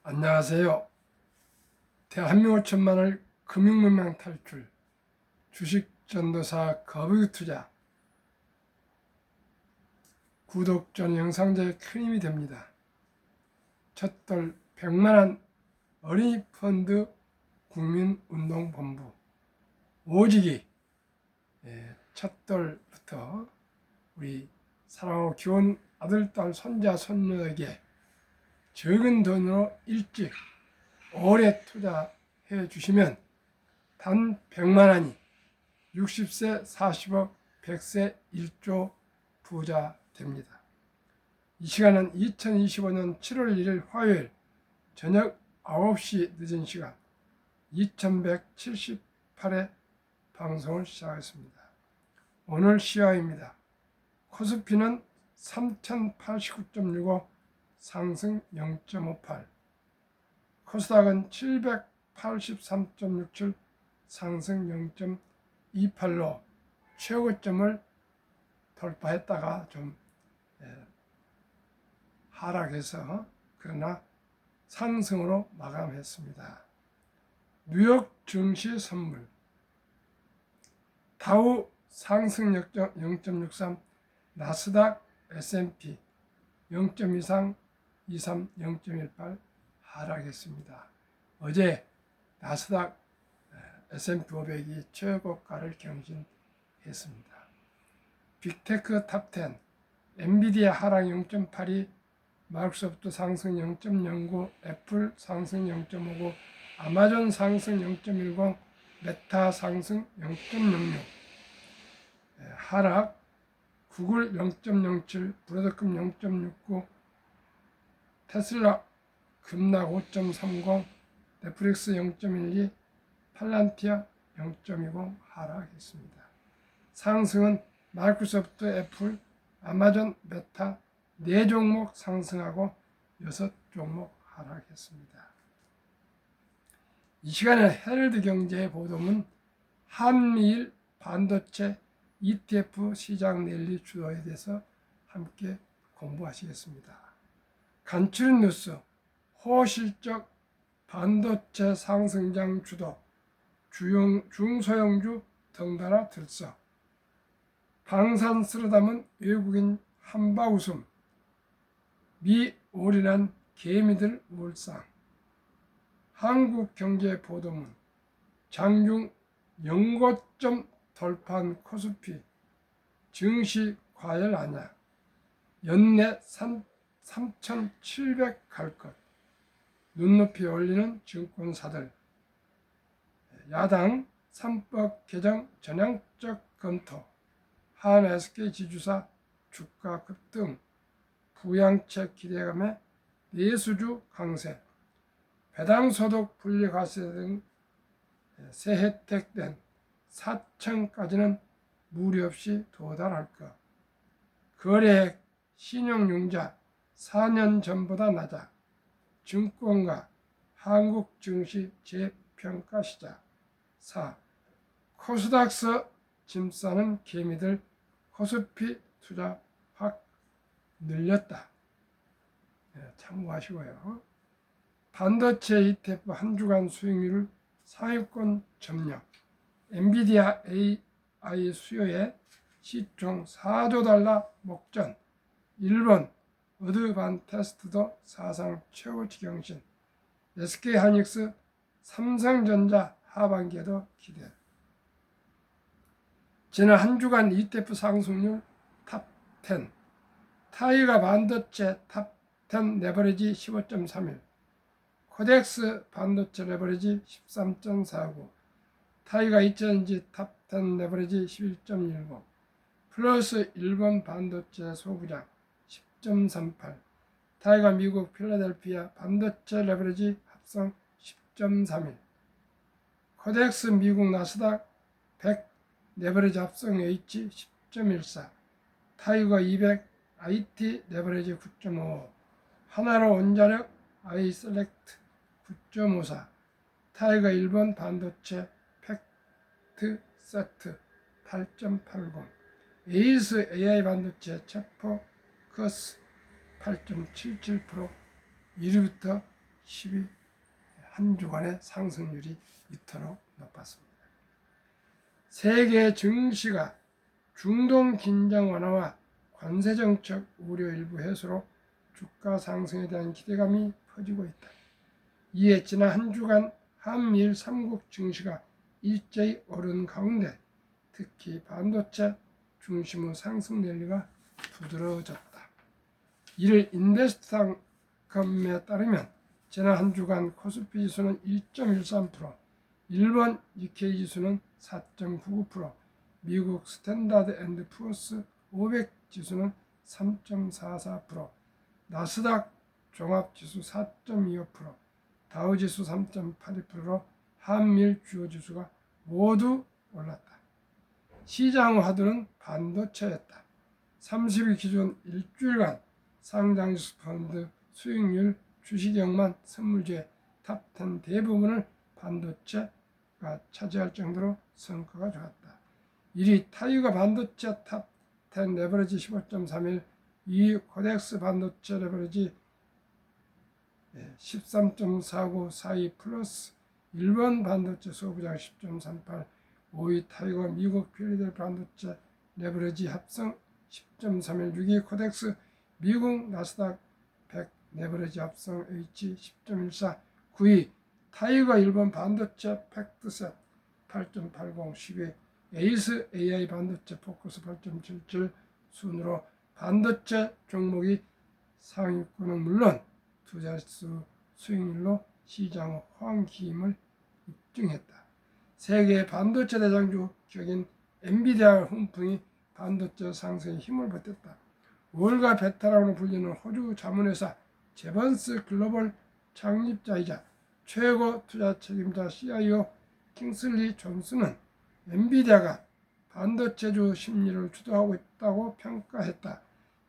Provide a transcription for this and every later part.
안녕하세요. 대한민국 천만을 금융문명 탈출, 주식전도사 거북이투자 구독 전 영상제에 큰 힘이 됩니다. 첫돌 100만원 어린이 펀드 국민운동본부 오직이 첫돌부터 우리 사랑하고 귀여운 아들, 딸, 손자, 손녀에게 적은 돈으로 일찍 오래 투자해 주시면 단 100만원이 60세 40억 100세 1조 부자 됩니다. 이 시간은 2025년 7월 1일 화요일 저녁 9시 늦은 시간 2178회 방송을 시작하겠습니다. 오늘 시황입니다. 코스피는 3089.65 상승 0.58, 코스닥은 783.67 상승 0.28로 최고점을 돌파했다가 좀 하락해서 그러나 상승으로 마감했습니다. 뉴욕 증시 선물 다우 상승 0.63, 나스닥 S&P 0.23, 0.18 하락했습니다. 어제 나스닥 S&P 500이 최고가를 경신했습니다. 빅테크 탑10 엔비디아 하락 0.82, 마이크로소프트 상승 0.09, 애플 상승 0.59, 아마존 상승 0.10, 메타 상승 0.06, 하락 구글 0.07, 브로드컴 0.69, 테슬라 급락 5.30, 넷플릭스 0.12, 팔란티아 0.20 하락했습니다. 상승은 마이크로소프트, 애플, 아마존, 메타 4종목 상승하고 6종목 하락했습니다. 이 시간에 헤럴드 경제의 보도문 한미일 반도체 ETF 시장 랠리 주도에 대해서 함께 공부하시겠습니다. 간추린 뉴스, 호실적 반도체 상승장 주도, 중소형주 덩달아 들썩, 방산 쓸어 담은 외국인 한바 웃음, 미 올인한 개미들 울상, 한국경제 보도문, 장중 연고점 돌파한 코스피, 증시 과열 아냐, 연내 3,700 갈 것, 눈높이 올리는 증권사들, 야당 3법 개정 전향적 검토, 한 SK 지주사 주가 급등, 부양책 기대감에 내수주 강세, 배당소득 분리과세 등 새 혜택된 4천까지는 무리 없이 도달할 것, 거래액 신용융자 4년 전보다 낮아, 증권가 한국 증시 재평가 시작, 4. 코스닥서 짐 싸는 개미들 코스피 투자 확 늘렸다. 참고하시고요. 반도체 ETF 한 주간 수익률 상위권 점령, 엔비디아 AI 수요에 시총 4조 달러 목전, 일본 어드반테스트도 사상 최고치 경신, SK 하이닉스, 삼성전자 하반기에도 기대. 지난 한 주간 ETF 상승률 탑10, 타이가 반도체 탑10 레버리지 15.31, 코덱스 반도체 레버리지 13.49, 타이가 2차전지 탑10 레버리지 11.19, 플러스 일본 반도체 소부장 10.38, 타이가 미국 필라델피아 반도체 레버리지 합성 10.31, 코덱스 미국 나스닥 100 레버리지 합성 H 10.14, 타이거 200 IT 레버리지 9.55, 하나로 원자력 아이셀렉트 9.54, 타이거 일본 반도체 팩트 세트 8.80, 에이스 AI 반도체 체포커스 8.77%, 1위부터 한 주간의 상승률이 이토록 높았습니다. 세계 증시가 중동 긴장 완화와 관세 정책 우려 일부 해소로 주가 상승에 대한 기대감이 퍼지고 있다. 이에 지난 한 주간 한미일 3국 증시가 일제히 오른 가운데 특히 반도체 중심의 상승 랠리가 부드러워졌다. 이를 인베스트닷컴에 따르면 지난 한 주간 코스피 지수는 1.13%, 일본 니케이 지수는 4.99%, 미국 스탠다드 앤드 푸어스 500 지수는 3.44%, 나스닥 종합지수 4.25%, 다우지수 3.82%로 한미일 주요 지수가 모두 올랐다. 시장 화두는 반도체였다. 30일 기준 일주일간 상장지수 펀드 수익률 주식형만 선물주의 탑10 대부분을 반도체가 차지할 정도로 성과가 좋았다. 1위 타이거 반도체 탑10 레버리지 15.31, 2위 코덱스 반도체 레버리지 13.49, 4위 플러스 일본 반도체 소부장 10.38, 5위 타이거 미국 필리델 반도체 레버리지 합성 10.31, 6위 코덱스 미국 나스닥 100 레버리지 합성 H 10.14, 9위 타이거 일본 반도체 팩트셋 8.80, 10위 에이스 AI 반도체 포커스 8.77 순으로 반도체 종목이 상위권은 물론 투자수 수익률로 시장 호황기임을 입증했다. 세계 반도체 대장주 격인 엔비디아 훈풍이 반도체 상승에 힘을 보탰다. 월가 베테랑으로 불리는 호주 자문회사 제번스 글로벌 창립자이자 최고 투자 책임자 CIO 킹슬리 존슨은 엔비디아가 반도체주 심리를 주도하고 있다고 평가했다.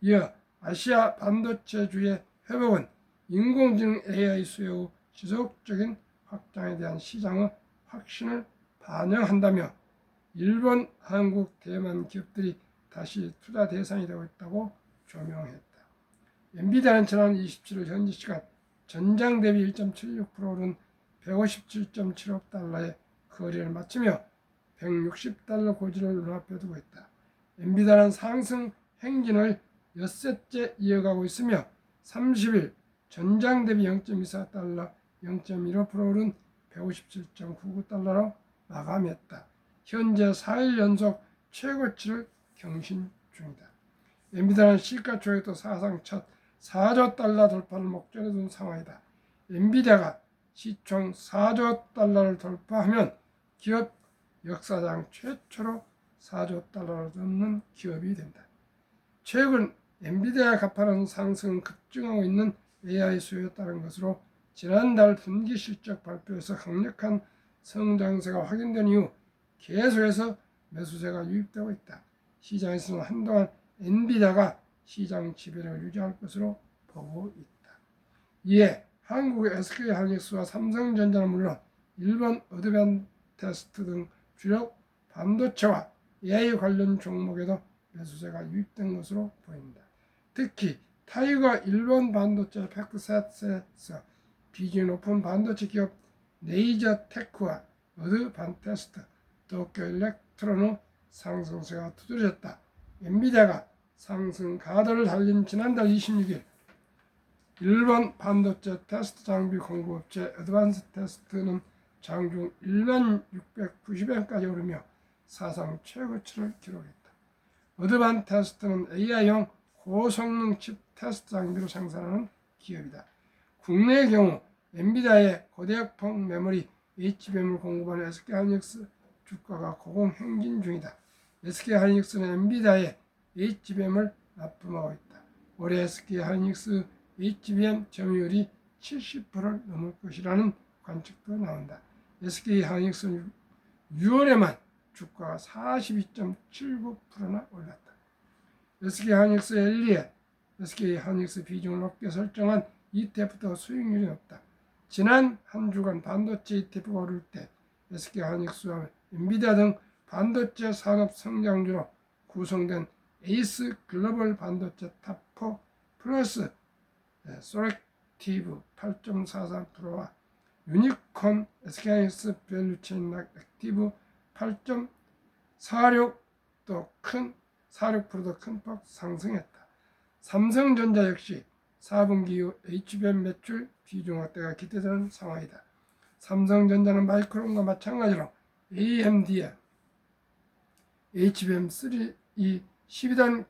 이어 아시아 반도체주의 회복은 인공지능 AI 수요의 지속적인 확장에 대한 시장의 확신을 반영한다며 일본, 한국, 대만 기업들이 다시 투자 대상이 되고 있다고 조명했다. 엔비디아는 지난 27일 현지 시간 전장 대비 1.76% 오른 157.75억 달러의 거래를 마치며 160달러 고지를 눈앞에 두고 있다. 엔비디아는 상승 행진을 엿새째 이어가고 있으며 30일 전장 대비 0.24달러, 0.15% 오른 157.99달러로 마감했다. 현재 4일 연속 최고치를 경신 중이다. 엔비디아는 시가총액도 사상 첫 4조 달러 돌파를 목전에 둔 상황이다. 엔비디아가 시총 4조 달러를 돌파하면 기업 역사상 최초로 4조 달러를 넘는 기업이 된다. 최근 엔비디아 가파른 상승은 급증하고 있는 AI 수요에 따른 것으로 지난달 분기 실적 발표에서 강력한 성장세가 확인된 이후 계속해서 매수세가 유입되고 있다. 시장에서는 한동안 엔비디아가 시장 지배력을 유지할 것으로 보고 있다. 이에 한국의 SK하이닉스와 삼성전자는 물론 일본 어드밴테스트 등 주력 반도체와 AI 관련 종목에도 매수세가 유입된 것으로 보인다. 특히 타이거 일본 반도체 팩트셋에서 비중이 높은 반도체 기업 네이저테크와 어드밴테스트, 도쿄 일렉트론의 상승세가 두드러졌다. 엔비디아가 상승 가도를 달린 지난달 26일 일본 반도체 테스트 장비 공급업체 어드밴스 테스트는 장중 16,690엔까지 오르며 사상 최고치를 기록했다. 어드밴스 테스트는 AI용 고성능 칩 테스트 장비로 생산하는 기업이다. 국내의 경우 엔비디아의 고대역폭 메모리 HBM을 공급하는 SK하이닉스 주가가 고공행진 중이다. SK하이닉스는 엔비디아의 HBM을 납품하고 있다. 올해 SK하이닉스 HBM 점유율이 70%를 넘을 것이라는 관측도 나온다. SK하이닉스는 6월에만 주가가 42.79%나 올랐다. SK하이닉스 엘리에 SK하이닉스 비중을 높게 설정한 ETF도 수익률이 높다. 지난 한 주간 반도체 ETF가 오를 때 SK하이닉스와 엔비디아 등 반도체 산업 성장주로 구성된 에이스 글로벌 반도체 탑4 플러스 소렉 액티브 8.43%와 유니콘 SK하이닉스 밸류체인 액티브 8.46%도 큰 46%도 큰 폭 상승했다. 삼성전자 역시 4분기 이후 HBM 매출 비중 확대가 기대되는 상황이다. 삼성전자는 마이크론과 마찬가지로 AMD의 HBM3 12단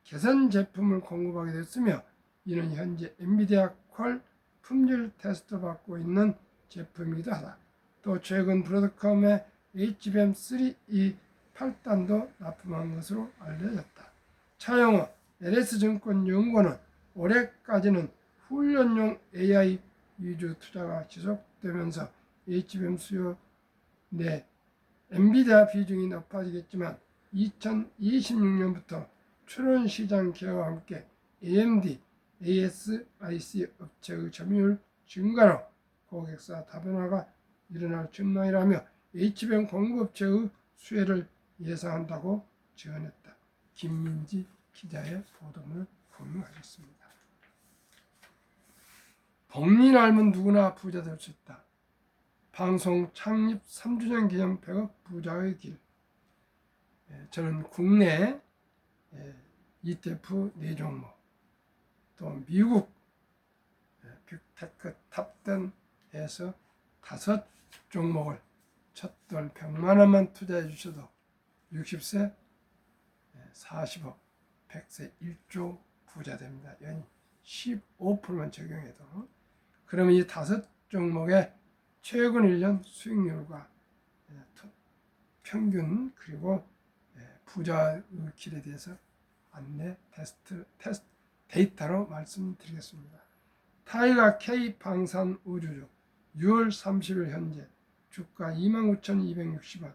개선 제품을 공급하게 됐으며 이는 현재 엔비디아 퀄 품질 테스트 받고 있는 제품이기도 하다. 또 최근 브로드컴의 HBM3 8단도 납품한 것으로 알려졌다. 차영호 LS증권 연구원은 올해까지는 훈련용 AI 위주 투자가 지속되면서 HBM 수요 내 엔비디아 비중이 높아지겠지만 2026년부터 추론 시장 개화와 함께 AMD, ASIC 업체의 점유율 증가로 고객사 다변화가 일어날 전망이라며 HBM 공급업체의 수혜를 예상한다고 지원했다. 김민지 기자의 보도를 공유하셨습니다. 복리날면 누구나 부자 될 수 있다. 방송 창립 3주년 기념 100억 부자의 길. 저는 국내 ETF 4종목, 또 미국 빅테크 탑10에서 5종목을 첫돌 100만 원만 투자해 주셔도 60세 40억, 100세 1조 부자 됩니다. 연 15%만 적용해도. 그러면 이 5종목의 최근 1년 수익률과 평균 그리고 부자의 길에 대해서 안내 테스트 데이터로 말씀드리겠습니다. 타이가 K 방산 우주주 6월 30일 현재 주가 29,260원,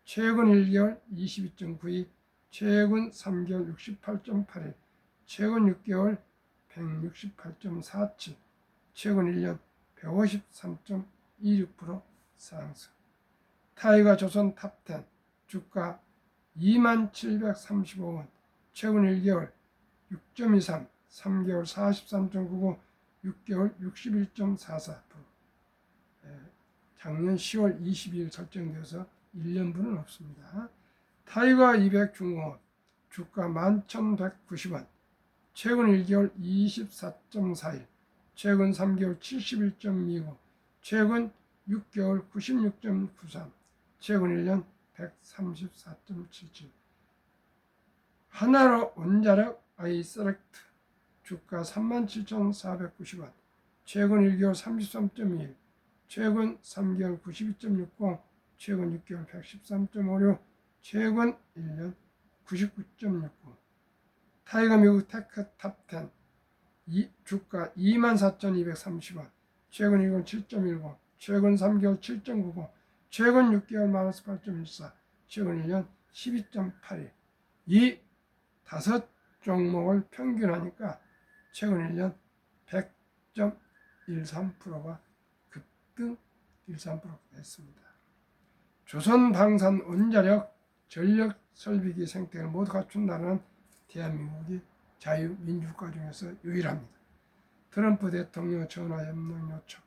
최근 1개월 22.92, 최근 3개월 68.81, 최근 6개월 168.47, 최근 1년 153.26% 상승. 타이가 조선 탑10 주가 2735원, 최근 1개월 6.23, 3개월 43.99, 6개월 61.44%. 작년 10월 22일 설정되어서 1년분은 없습니다. 타이거 200 중공업 주가 11,190원, 최근 1개월 24.41, 최근 3개월 71.29, 최근 6개월 96.93, 최근 1년 134.77. 하나로 원자력 아이셀렉트 주가 37,490원, 최근 1개월 33.21, 최근 3개월 92.60, 최근 6개월 113.56, 최근 1년 99.69. 타이거 미국 테크 탑10 주가 24,230원, 최근 1개월 7.10, 최근 3개월 7.90, 최근 6개월 마이너스 8.14, 최근 1년 12.81. 이 5종목을 평균하니까 최근 1년 100.13%가 급등 13%가 됐습니다. 조선 방산 원자력 전력 설비기 생태계를 모두 갖춘 나라는 대한민국이 자유민주국가 중에서 유일합니다. 트럼프 대통령 전화 협력 요청,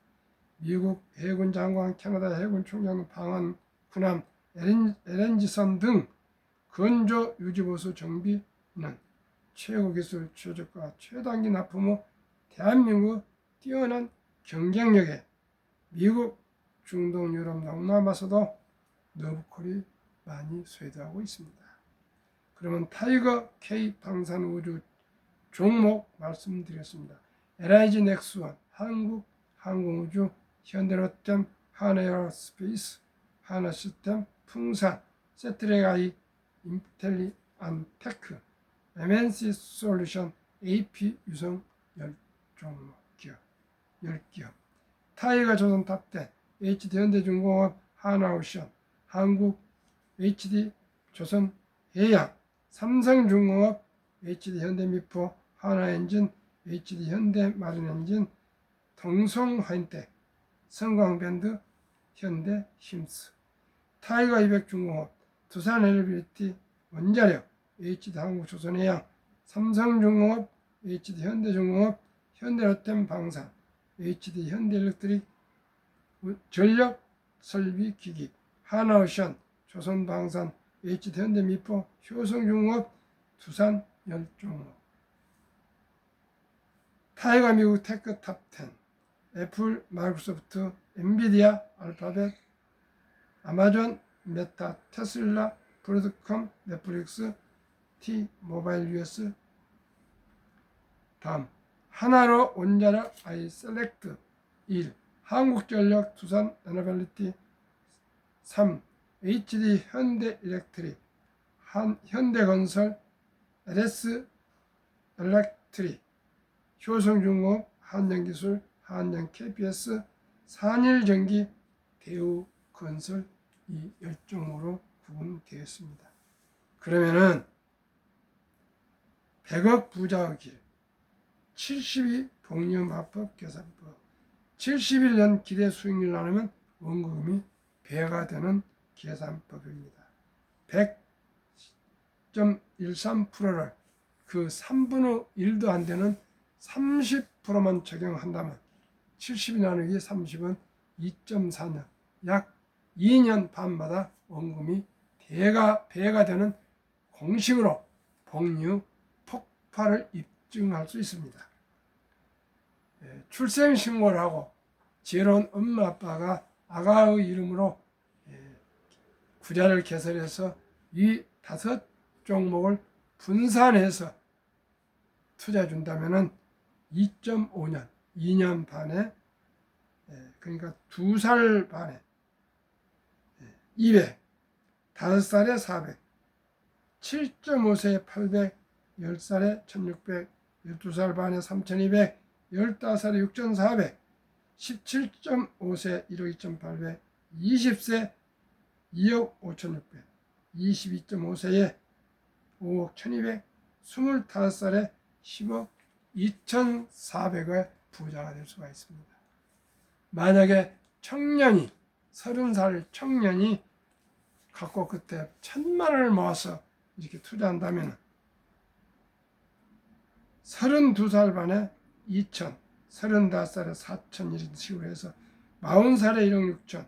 미국 해군 장관, 캐나다 해군 총장 방한 군함 LNG선 등 건조 유지보수 정비는 최고 기술 최저가 최단기 납품 후 대한민국 뛰어난 경쟁력에 미국, 중동, 유럽, 동남아에서도 너브콜이 많이 쇄도하고 있습니다. 그러면 타이거 K 방산 우주 종목 말씀드렸습니다. LIG 넥스원, 한국 항공우주, 현대로템, 하나에어스페이스, 하나시스템, 풍산, 세트레가이, 인텔리안테크, MNC 솔루션, AP 유성 10기업. 타이거 조선 탑10, HD 현대중공업, 하나오션, 한국 HD 조선 해양, 삼성중공업, HD 현대미포, 하나엔진, HD 현대마린엔진, 동성화인텍, 성광밴드, 현대힘스. 타이거 200 중공업, 두산 엘리비티, 원자력, HD 한국조선해양, 삼성중공업, HD 현대중공업, 현대로템 방산, HD 현대일렉트릭 전력설비기기, 하나오션, 조선방산, HD 현대미포, 효성중공업, 두산열종업, 타이가 미국 테크 탑10, 애플, 마이크로소프트, 엔비디아, 알파벳, 아마존, 메타, 테슬라, 브로드컴, 넷플릭스, T-모바일 US. 다음 하나로 원자력 아이셀렉트 1, 한국전력, 두산 에너빌리티 3, HD 현대일렉트릭, 현대건설, LS 일렉트릭, 효성중공업, 한전기술, 한전 KPS, 산일전기, 대우건설, 이 10종으로 구분되었습니다. 그러면은 100억 부자의 길, 72 복리음합법 계산법, 71년 기대 수익률 나누면 원금이 배가 되는 계산법입니다. 100.13%를 그 3분의 1도 안 되는 30%만 적용한다면 70이 나누기 30은 2.4년, 약 2년 반마다 원금이 배가 되는 공식으로 복리의 폭발을 입증할 수 있습니다. 출생신고를 하고 지혜로운 엄마 아빠가 아가의 이름으로 구자를 개설해서 이 5종목을 분산해서 투자해 준다면 2.5년, 2년 반에, 그러니까 2살 반에 200, 5살에 400, 7.5세에 800, 10살에 1600, 12살 반에 3200, 15살에 6400, 17.5세 1억 2800, 20세 2억 5600, 22.5세에 5억 1200, 25살에 10억 2400의 부자가 될 수가 있습니다. 만약에 청년이 30살 청년이 갖고 그때 1000만 원을 모아서 이렇게 투자한다면 32살 반에 2000, 35살에 4000 이런 식으로 해서 40살에 1억 6000,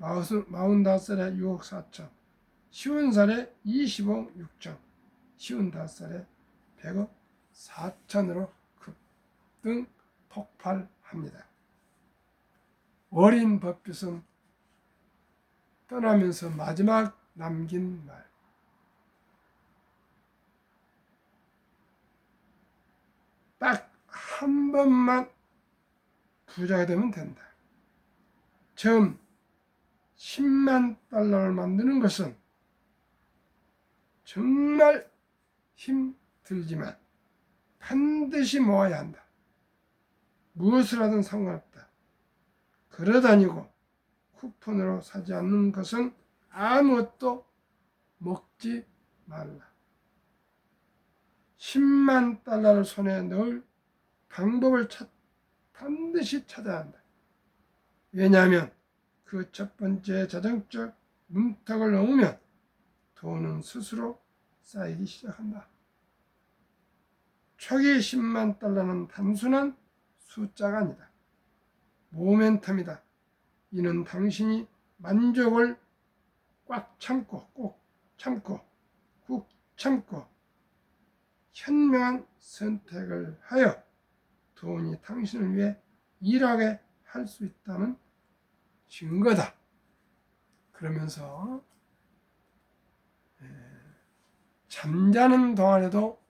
45살에 6억 4천, 50살에 20억 6천, 55살에 100억 4천으로 급등 폭발합니다. 워린 버핏은 떠나면서 마지막 남긴 말, 딱 한 번만 부자가 되면 된다. 처음 10만 달러를 만드는 것은 정말 힘들지만 반드시 모아야 한다. 무엇을 하든 상관없다. 걸어다니고 쿠폰으로 사지 않는 것은 아무것도 먹지 말라. 10만 달러를 손에 넣을 방법을 반드시 찾아야 한다. 왜냐하면 그 첫 번째 자정적 문턱을 넘으면 돈은 스스로 쌓이기 시작한다. 초기 10만 달러는 단순한 숫자가 아니다. 모멘텀이다. 이는 당신이 만족을 꽉 참고, 꼭 참고, 꾹 참고 현명한 선택을 하여 돈이 당신을 위해 일하게 할 수 있다는 증거다. 그러면서 잠자는 동안에도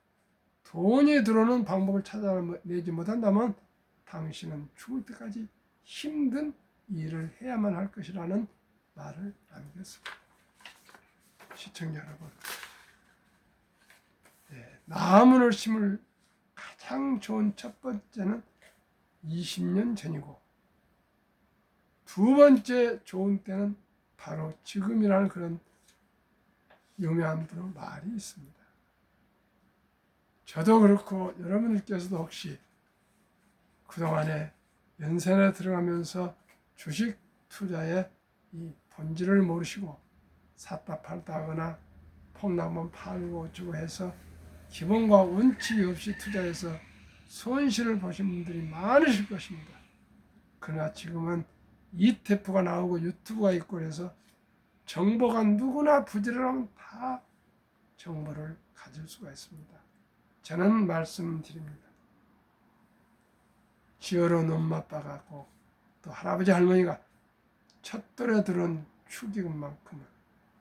돈이 들어오는 방법을 찾아내지 못한다면 당신은 죽을 때까지 힘든 일을 해야만 할 것이라는 말을 남겼습니다. 시청자 여러분, 나무를 심을 가장 좋은 첫 번째는 20년 전이고 두 번째 좋은 때는 바로 지금이라는 그런 유명한 분의 말이 있습니다. 저도 그렇고 여러분들께서도 혹시 그동안에 연세나 들어가면서 주식 투자에 이 본질을 모르시고 샀다 팔다 하거나 폭락만 팔고 주고 해서 기본과 원칙이 없이 투자해서 손실을 보신 분들이 많으실 것입니다. 그러나 지금은 ETF가 나오고 유튜브가 있고 그래서 정보가 누구나 부지런하면 다 정보를 가질 수가 있습니다. 저는 말씀드립니다. 지어놓은 엄마 아빠가 또 할아버지 할머니가 첫돌에 들은 축의금만큼은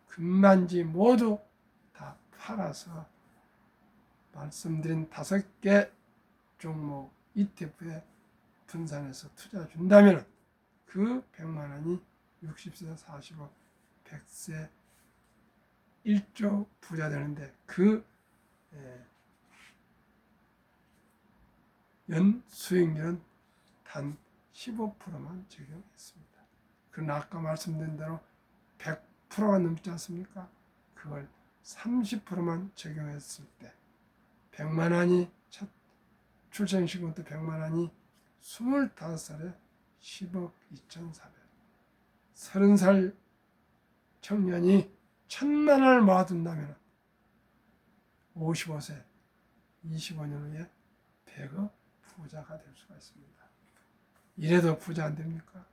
금만지 모두 다 팔아서 말씀드린 5개 종목 ETF에 분산해서 투자 준다면 그 100만 원이 60세, 45, 100세 1조 부자 되는데 그 연 수익률은 단 15%만 적용했습니다. 그러나 아까 말씀드린 대로 100%가 넘지 않습니까? 그걸 30%만 적용했을 때 100만 원이 첫 출생시금부터 100만 원이 25살에 10억 2,400. 30살 청년이 1,000만 원을 모아둔다면 55세 25년 후에 100억 부자가 될 수가 있습니다. 이래도 부자 안 됩니까?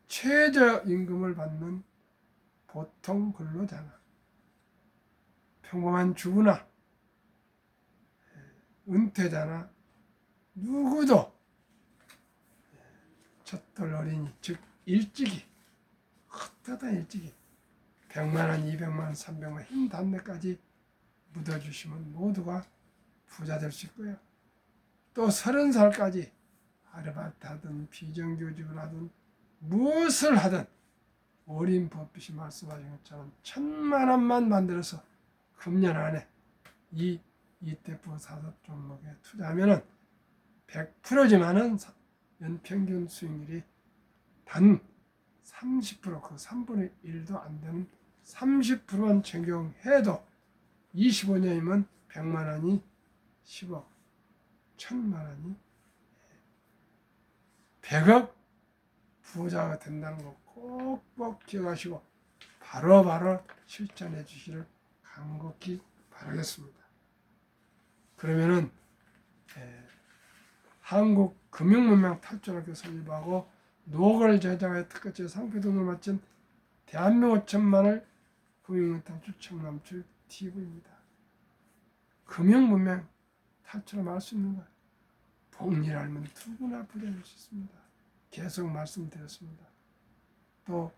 최저임금을 받는 보통 근로자나 평범한 주부나 은퇴자나 누구도 첫돌 어린이 즉 일찍이 헛되다 일찍이 100만 원, 200만 원, 300만 원 힘 단내까지 묻어주시면 모두가 부자 될 수 있고요. 또 30살까지 아르바이트 하든 비정규직을 하든 무엇을 하든 오린 버핏이 말씀하신 것처럼 1,000만 원만 만들어서 금년 안에 이 ETF 5종목에 투자하면 100%지만은 연평균 수익률이 단 30%, 그 3분의 1도 안 되는 30%만 적용해도 25년이면 100만 원이 10억, 1,000만 원이 100억 부자가 된다는 거 꼭꼭 기억하시고 바로바로 실천해 주시기를 간곡히 바라겠습니다. 그러면은 한국금융문명 탈출학교 설립하고 노걸 제작하여 특허제 상표 등을 마친 대한민국 천만을 금융문 탈출 청남출 TV입니다. 금융문명 탈출을 할 수 있는 거예요. 복리를 알면 누구나 부자 될 수 있습니다. 계속 말씀드렸습니다. 또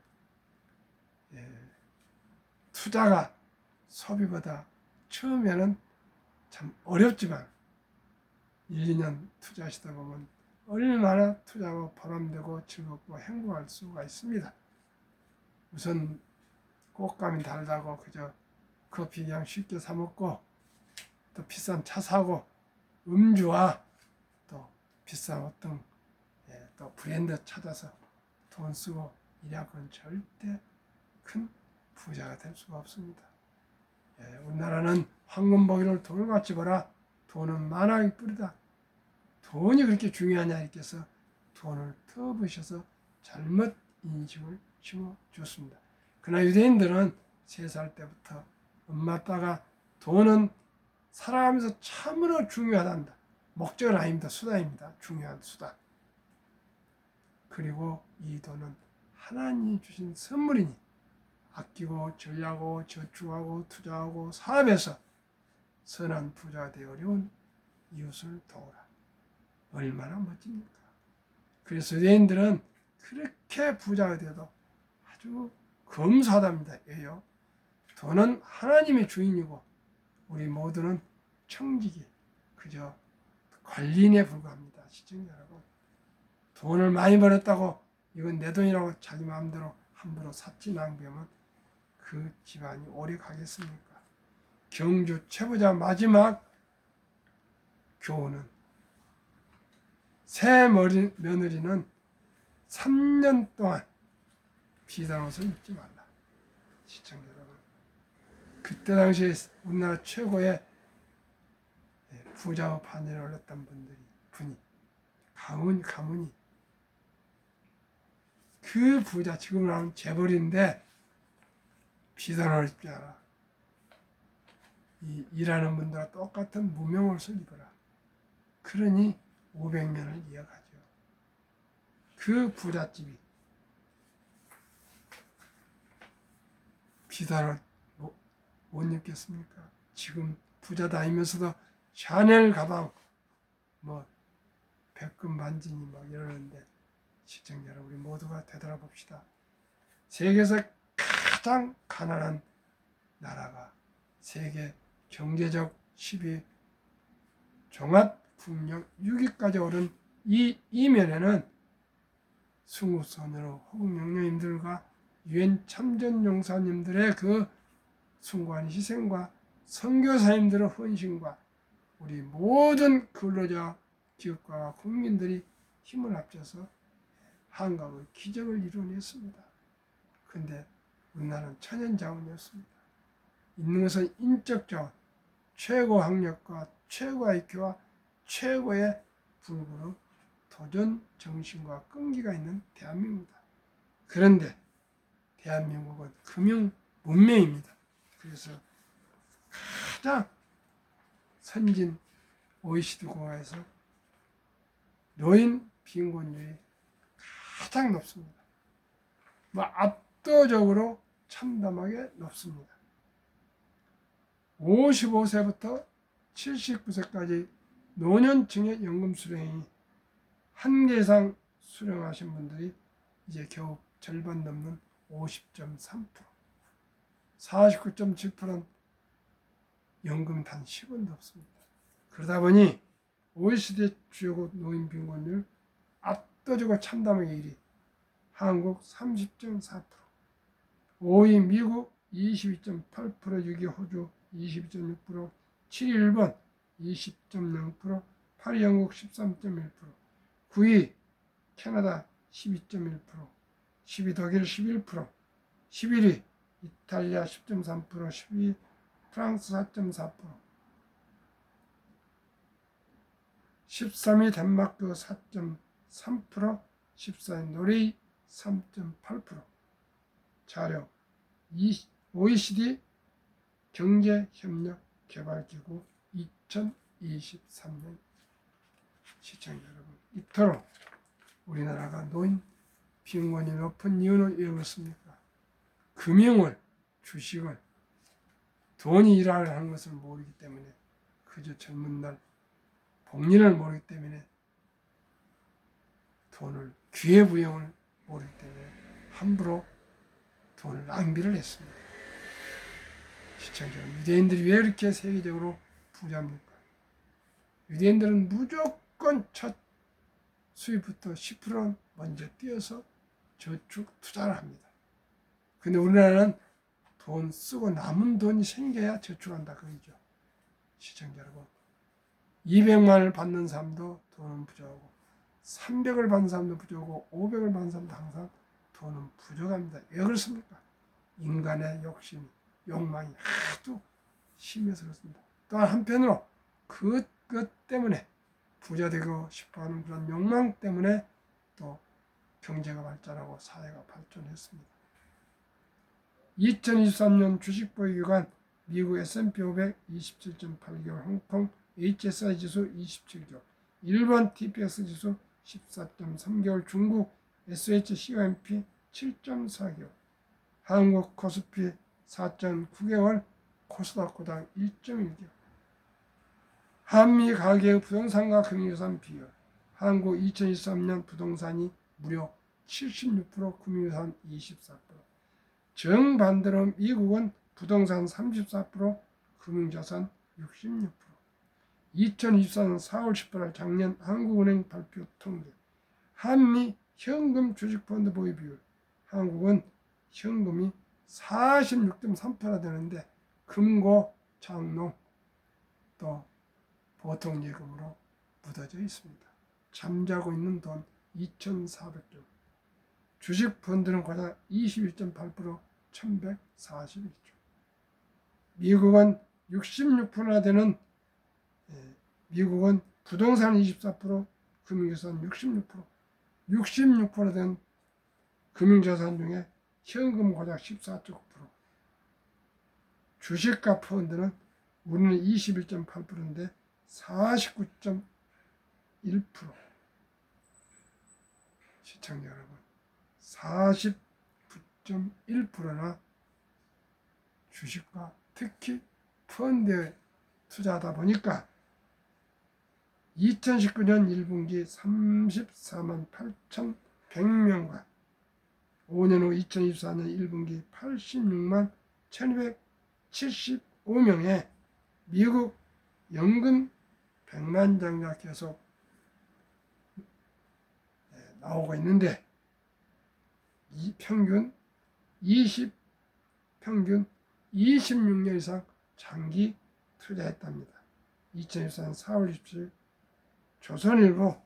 투자가 소비보다 처음에는 참 어렵지만 1, 2년 투자하시다 보면 얼마나 투자하고 보람되고 즐겁고 행복할 수가 있습니다. 우선 꽃감이 달다고 그저 커피 그냥 쉽게 사 먹고 또 비싼 차 사고 음주와 또 비싼 어떤 또 브랜드 찾아서 돈 쓰고 이래서는 절대 큰 부자가 될 수가 없습니다. 우리나라는 황금보기를 돌같이 벌어 돈은 만왕이 뿌리다. 돈이 그렇게 중요하냐 이렇게서 돈을 터부셔서 잘못 인식을 심어줬습니다. 그러나 유대인들은 3살 때부터 엄마 아빠가 돈은 살아가면서 참으로 중요하단다. 목적은 아닙니다. 수단입니다. 중요한 수단. 그리고 이 돈은 하나님이 주신 선물이니 아끼고 전략하고 저축하고 투자하고 사업해서 선한 부자가 되어 어려운 이웃을 도우라. 얼마나 멋집니까? 그래서 유대인들은 그렇게 부자가 되어도 아주 검소하답니다. 왜요? 돈은 하나님의 주인이고 우리 모두는 청지기 그저 관리인에 불과합니다. 시청자 여러분. 돈을 많이 벌었다고 이건 내 돈이라고 자기 마음대로 함부로 샀지 낭비하면 그 집안이 오래 가겠습니까? 경주 최부자 마지막 교훈은 새 며느리는 3년 동안 비싼 옷을 입지 말라. 시청자 여러분. 그때 당시에 우리나라 최고의 부자와 반열에 올랐던 분이 가문이 그 부자 지금 나온 재벌인데 비싼 옷을 입지 않아. 일하는 분들과 똑같은 무명옷을 입어라. 그러니 500년을 이어가죠. 그 부잣집이 비단을 못 입겠습니까? 지금 부자 다니면서도 샤넬 가방, 백금 반지니 이러는데, 시청자 여러분, 우리 모두가 되돌아봅시다. 세계에서 가장 가난한 나라가 세계 경제적 10위 종합 국력 6위까지 오른 이 이면에는 순국선으로 호국영령님들과 유엔 참전용사님들의 그 숭고한 희생과 선교사님들의 헌신과 우리 모든 근로자 기업가와 국민들이 힘을 합쳐서 한강의 기적을 이루어냈습니다. 그런데 우리나라는 천연자원이었습니다. 있는 것은 인적 자원, 최고 학력과 최고 IQ와 최고의 불구로 도전 정신과 끈기가 있는 대한민국이다. 그런데 대한민국은 금융 문명입니다. 그래서 가장 선진 OECD 국가에서 노인 빈곤율이 가장 높습니다. 압도적으로 참담하게 높습니다. 55세부터 79세까지 노년층의 연금 수령이 한개 이상 수령하신 분들이 이제 겨우 절반 넘는 50.3%, 49.7%는 연금 단 10원도 없습니다. 그러다 보니 OECD 주요국 노인 빈곤율 압도적으로 참담하게 1위, 한국 30.4%, 5위 미국 22.8%, 6위 호주 22.6%, 7위 일본 20.0%, 8위 영국 13.1%, 9위 캐나다 12.1%, 10위 독일 11%, 11위 이탈리아 10.3%, 10위 프랑스 4.4%, 13위 덴마크 4.3%, 14위 노르웨이 3.8%. 자료 OECD 경제협력개발기구 2023년. 시청자 여러분, 이토록 우리나라가 노인 빈곤이 높은 이유는 왜 그렇습니까? 금융을, 주식을, 돈이 일하는 것을 모르기 때문에, 그저 젊은 날 복리를 모르기 때문에, 돈을 기회부여를 모르기 때문에 함부로 돈을 낭비를 했습니다. 시청자 여러분, 유대인들이 왜 이렇게 세계적으로 부자입니까? 유대인들은 무조건 첫 수입부터 10% 먼저 띄어서 저축 투자를 합니다. 근데 우리나라는 돈 쓰고 남은 돈이 생겨야 저축한다 그러죠. 시청자 여러분, 200만 원을 받는 사람도 돈은 부족하고 300을 받는 사람도 부족하고 500을 받는 사람도 항상 돈은 부족합니다. 왜 그렇습니까? 인간의 욕심, 욕망이 하도 심해서 그렇습니다. 또한 한편으로 그것 때문에 부자 되고 싶어하는 그런 욕망 때문에 또 경제가 발전하고 사회가 발전했습니다. 2023년 주식 보유 기간 미국 S&P 500 27.8개월, 홍콩 HSI 지수 27개월, 일본 TPS 지수 14.3개월, 중국 SHCOMP 7.4개월, 한국 코스피 4.9개월, 코스닥고당 1.1개월. 한미 가계의 부동산과 금융유산 비율. 한국 2023년 부동산이 무려 76%, 금융유산 24%. 정반대로 미국은 부동산 34%, 금융자산 66%. 2024년 4월 18일 작년 한국은행 발표 통계. 한미 현금 주식펀드 보유 비율. 한국은 현금이 46.3%나 되는데 금고, 장롱, 또 보통 예금으로 묻어져 있습니다. 잠자고 있는 돈 2,400조. 주식 펀드는 고작 21.8%, 1,141조. 미국은 66%나 되는, 미국은 부동산 24%, 금융자산 66%, 66% 된 금융자산 중에 현금 고작 14.9%. 주식과 펀드는 우리는 시청자 여러분, 49.1%나 주식과 특히 펀드에 투자하다 보니까 2019년 1분기 34만 8,100명과 5년 후 2024년 1분기 86만 1,275명의 미국 연금 백만장자 계속 나오고 있는데 평균 26년 이상 장기 투자했답니다. 2024년 4월 27일 조선일보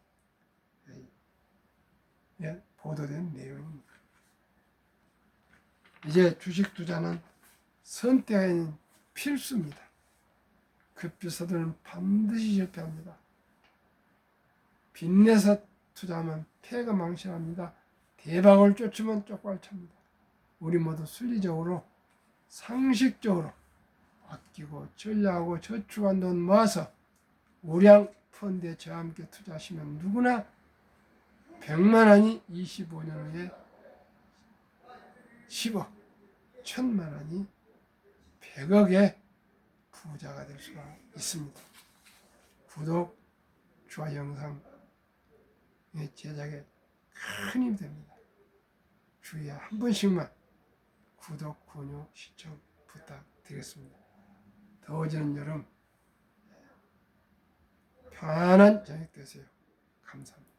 보도된 내용입니다. 이제 주식 투자는 선택이 필수입니다. 급비서들은 반드시 실패합니다. 빚내서 투자하면 폐가 망신합니다. 대박을 쫓으면 쪽발찹니다. 우리 모두 순리적으로 상식적으로 아끼고 전략하고 저축한 돈 모아서 우량 펀드에 저와 함께 투자하시면 누구나 100만 원이 25년 후에 10억, 1000만 원이 100억의 부자가 될 수가 있습니다. 구독, 좋아요 영상 제작에 큰 힘이 됩니다. 주위에 한 번씩만 구독, 권유, 시청 부탁드리겠습니다. 더워지는 여름 편안한 저녁 되세요. 감사합니다.